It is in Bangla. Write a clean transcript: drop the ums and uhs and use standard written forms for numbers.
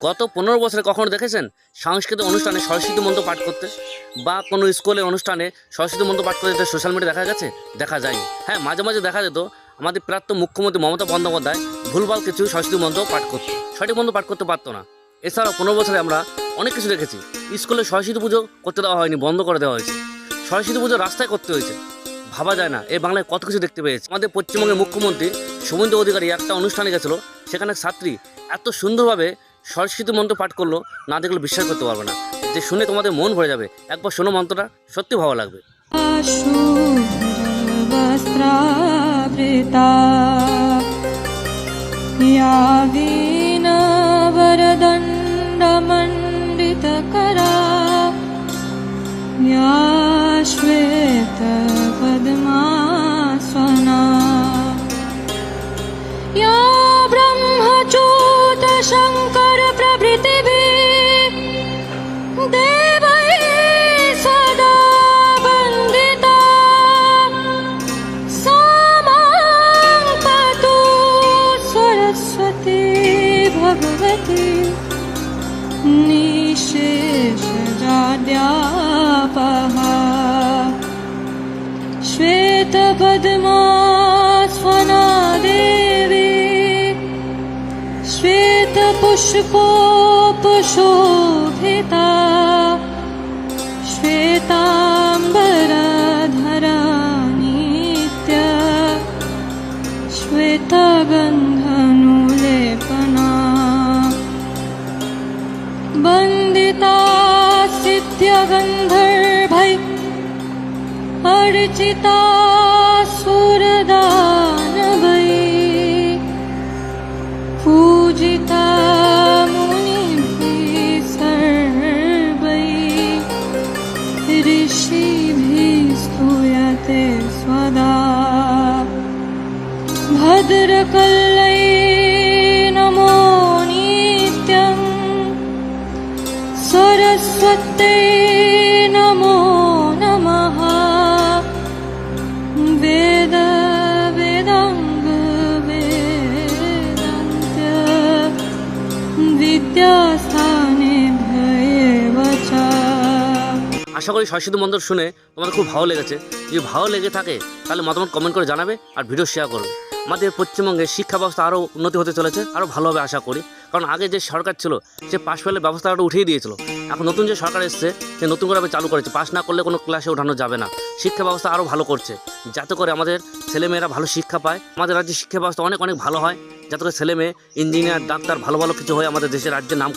গত 15 বছরে কখনো দেখেছেন সাংস্কৃতিক অনুষ্ঠানে সরস্বতী মন্ত্র পাঠ করতে বা কোনো স্কুলের অনুষ্ঠানে সরস্বতী মন্ত্র পাঠ করতে সোশ্যাল মিডিয়া দেখা গেছে? দেখা যায়নি। হ্যাঁ, মাঝে মাঝে দেখা যেত আমাদের প্রাক্তন মুখ্যমন্ত্রী মমতা বন্দ্যোপাধ্যায় ভুলভাল কিছু সরস্বতী মন্ত্র পাঠ করতো, সঠিক মন্ত্র পাঠ করতে পারতো না। এছাড়াও 15 বছরে আমরা অনেক কিছু দেখেছি। স্কুলে সরস্বতী পুজো করতে দেওয়া হয়নি, বন্ধ করে দেওয়া হয়েছে। সরস্বতী পুজো রাস্তায় করতে হয়েছে। ভাবা যায় না, এই বাংলায় কত কিছু দেখতে পেয়েছে। আমাদের পশ্চিমবঙ্গের মুখ্যমন্ত্রী শুভেন্দু অধিকারী একটা অনুষ্ঠানে গেছিলো, সেখানে ছাত্রী এত সুন্দরভাবে সরস্বতী মন্ত্র পাঠ করলো, না দেখলে বিশ্বাস করতে পারবে না, যে শুনে তোমাদের মন ভরে যাবে। একবার শোনো মন্ত্রটা, সত্যি ভালো লাগবে। शुभ्रवस्त्रावृता या वीणावरदण्डमण्डितकरा या श्वेतपद्मासना या ब्रह्मच्युतशङ्करप्रभृतिभिः देवैः सदा वन्दिता सा मां पातु सरस्वती भगवती निःशेषजाड्यापहा श्वेतपद्मासना देवी श्वेतपुष्पोपशोभिता श्वेताम्बरधरा नित्या श्वेतगन्धनुलेपना वन्दिता सिद्ध्यगन्धर्वैः अर्चिता सुरदानवैः पूजिता मुनिभिः सर्वैः ऋषिभिः स्तूयते स्वदा भद्रकल्लै नमो नित्यं सरस्वत्यै नमो नमः वेद वेदांग वेदान्त्य विद्यास्थाने भयेव च। আশা করি সরস্বতী মন্ত্র শুনে তোমাদের খুব ভালো লেগেছে। যদি ভালো লেগে থাকে তাহলে মতামত কমেন্ট করে জানাবে আর ভিডিও শেয়ার করবে। আমাদের পশ্চিমবঙ্গে শিক্ষা ব্যবস্থা আরও উন্নতি হতে চলেছে, আরও ভালোভাবে আশা করি। কারণ আগে যে সরকার ছিল সে পাশ ফেলের ব্যবস্থাটা উঠিয়ে দিয়েছিল। এখন নতুন যে সরকার এসছে সে নতুন করে চালু করেছে, পাস না করলে কোনো ক্লাসে ওঠানো যাবে না। শিক্ষা ব্যবস্থা আরও ভালো করছে, যাতে করে আমাদের ছেলেমেয়েরা ভালো শিক্ষা পায়। আমাদের রাজ্যের শিক্ষা ব্যবস্থা অনেক অনেক ভালো হয়, যাতে করে ছেলেমেয়ে ইঞ্জিনিয়ার, ডাক্তার ভালো ভালো কিছু হয়, আমাদের দেশের রাজ্যের নাম